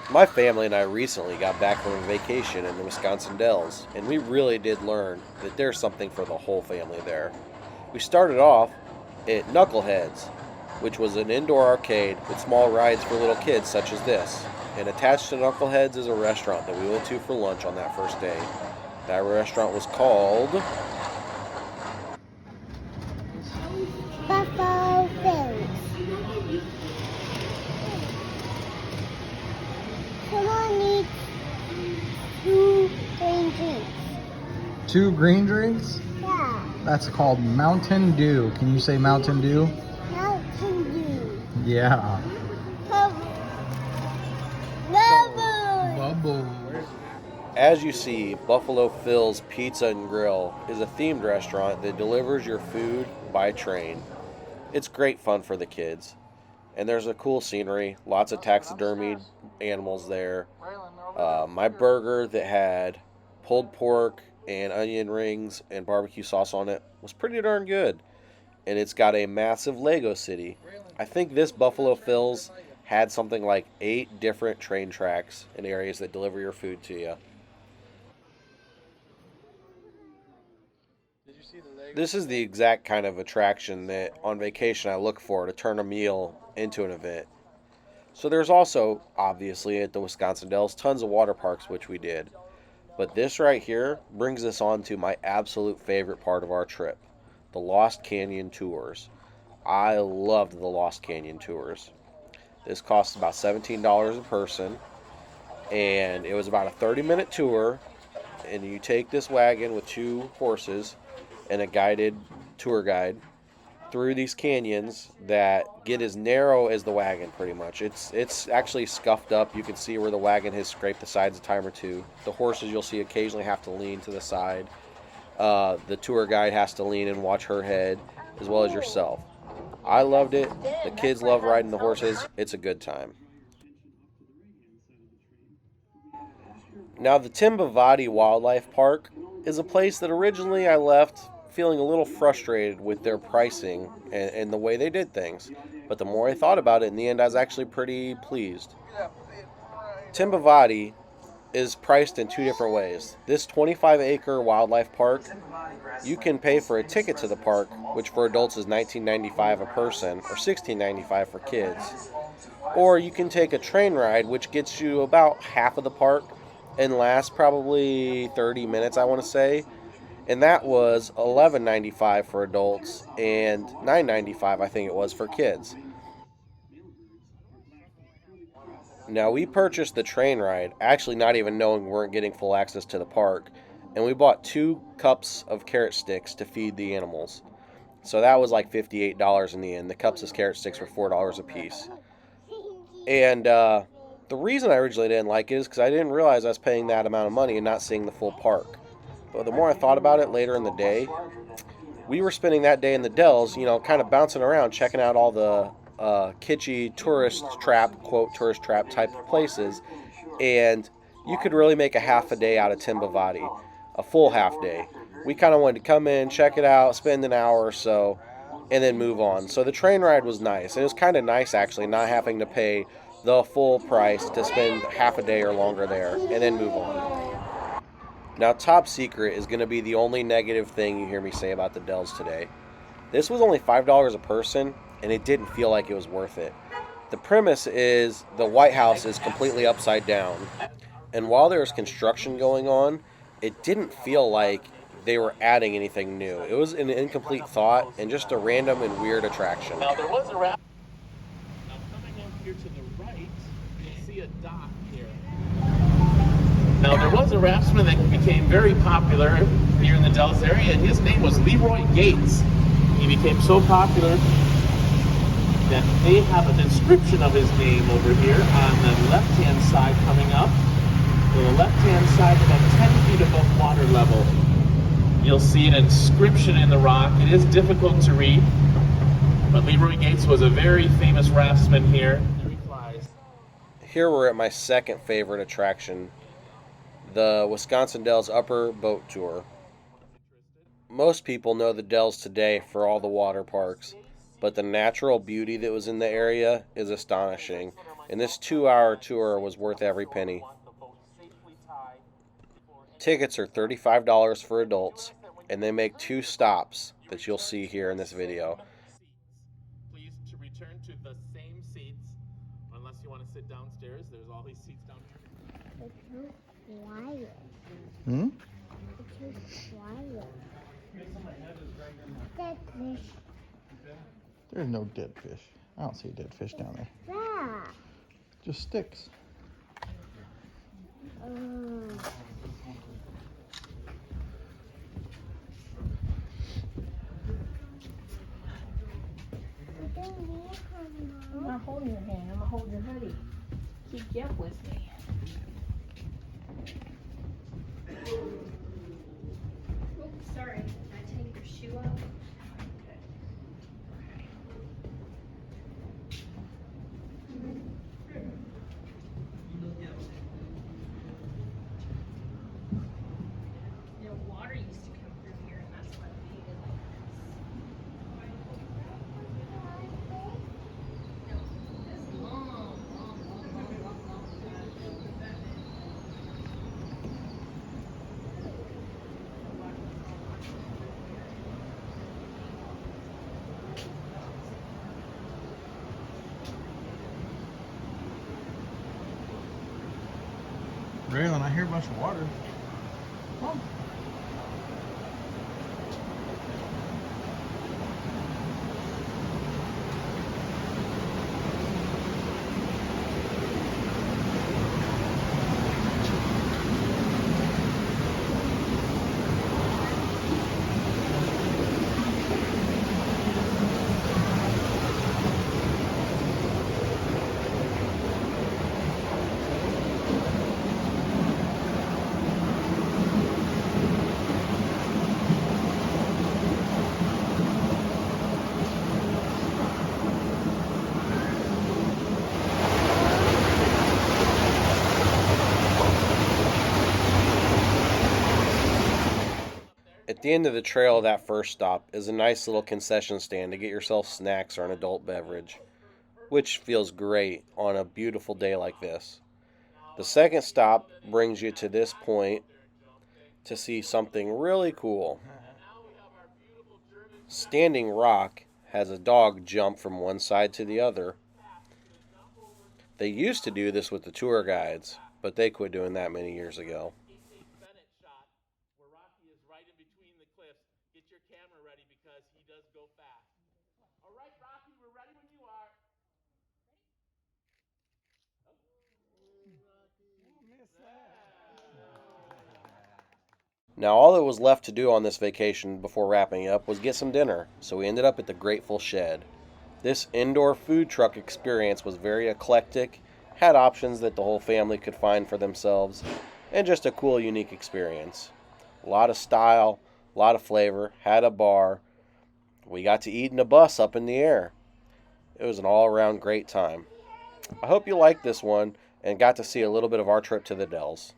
My family and I recently got back from a vacation in the Wisconsin Dells, and we really did learn that there's something for the whole family there. We started off at Knuckleheads, which was an indoor arcade with small rides for little kids such as this. And attached to Knuckleheads is a restaurant that we went to for lunch on that first day. That restaurant was called Buffalo Bills. Someone needs two green drinks. Two green drinks? Yeah. That's called Mountain Dew. Can you say Mountain Dew? Mountain Dew. Yeah. Bubble. Bubble. As you see, Buffalo Phil's Pizza and Grill is a themed restaurant that delivers your food by train. It's great fun for the kids. And there's a cool scenery, lots of taxidermied animals there. My burger that had pulled pork and onion rings and barbecue sauce on it was pretty darn good. And it's got a massive Lego city. I think this Buffalo Phil's had something like 8 different train tracks and areas that deliver your food to you. This is the exact kind of attraction that on vacation I look for to turn a meal into an event. So there's also, obviously, at the Wisconsin Dells, tons of water parks, which we did. But this right here brings us on to my absolute favorite part of our trip, the Lost Canyon tours. I loved the Lost Canyon tours. This costs about $17 a person, and it was about a 30-minute tour, and you take this wagon with 2 horses and a guided tour guide through these canyons that get as narrow as the wagon pretty much. It's actually scuffed up. You can see where the wagon has scraped the sides a time or two. The horses you'll see occasionally have to lean to the side. The tour guide has to lean and watch her head as well as yourself. I loved it. The kids love riding the horses. It's a good time. Now the Timbavati Wildlife Park is a place that originally I left feeling a little frustrated with their pricing and the way they did things. But the more I thought about it, in the end, I was actually pretty pleased. Timbavati is priced in 2 different ways. This 25-acre wildlife park, you can pay for a ticket to the park, which for adults is $19.95 a person or $16.95 for kids. Or you can take a train ride, which gets you about half of the park and lasts probably 30 minutes, I want to say. And that was $11.95 for adults and $9.95 I think it was for kids. Now we purchased the train ride, actually not even knowing we weren't getting full access to the park, and we bought 2 cups of carrot sticks to feed the animals. So that was like $58 in the end. The cups of carrot sticks were $4 a piece. And the reason I originally didn't like it is because I didn't realize I was paying that amount of money and not seeing the full park. But the more I thought about it later in the day, we were spending that day in the Dells, kind of bouncing around, checking out all the kitschy tourist trap, quote, tourist trap type of places. And you could really make a half a day out of Timbavati, a full half day. We kind of wanted to come in, check it out, spend an hour or so, and then move on. So the train ride was nice. It was kind of nice, actually, not having to pay the full price to spend half a day or longer there and then move on. Now, top secret is going to be the only negative thing you hear me say about the Dells today. This was only $5 a person, and it didn't feel like it was worth it. The premise is the White House is completely upside down, and while there was construction going on, it didn't feel like they were adding anything new. It was an incomplete thought and just a random and weird attraction. Now, there was a raft. Now, coming in here to the right, you'll see a dock here. Now, there was a raftsman that became very popular here in the Dells area, and his name was Leroy Gates. He became so popular that they have an inscription of his name over here on the left-hand side coming up. So the left-hand side, about 10 feet above water level, you'll see an inscription in the rock. It is difficult to read, but Leroy Gates was a very famous raftsman here. There he flies. Here we're at my second favorite attraction, the Wisconsin Dells Upper Boat Tour. Most people know the Dells today for all the water parks, but the natural beauty that was in the area is astonishing. And this 2-hour tour was worth every penny. Tickets are $35 for adults, and they make 2 stops that you'll see here in this video. Please to return to the same seats, unless you want to sit downstairs. There's all these seats down here. It's so quiet. Hmm? It's so quiet. Dead fish. There's no dead fish. I don't see a dead fish down there. Yeah. Just sticks. I'm not holding your hand, I'm gonna hold your hoodie. Keep you up with me. Oops, sorry. Can I take your shoe off? You know, water used to come through here, and that's why we made it like this. No, this long. Raylan, I hear a bunch of water. Come on. At the end of the trail of that first stop is a nice little concession stand to get yourself snacks or an adult beverage, which feels great on a beautiful day like this. The second stop brings you to this point to see something really cool. Standing Rock has a dog jump from one side to the other. They used to do this with the tour guides, but they quit doing that many years ago. Where Rocky is right in between the cliffs. Get your camera ready because he does go fast. All right, Rocky, we're ready when you are. Now all that was left to do on this vacation before wrapping up was get some dinner, so we ended up at the Grateful Shed. This indoor food truck experience was very eclectic, had options that the whole family could find for themselves, and just a cool, unique experience. A lot of style, a lot of flavor, had a bar. We got to eat in a bus up in the air. It was an all-around great time. I hope you liked this one and got to see a little bit of our trip to the Dells.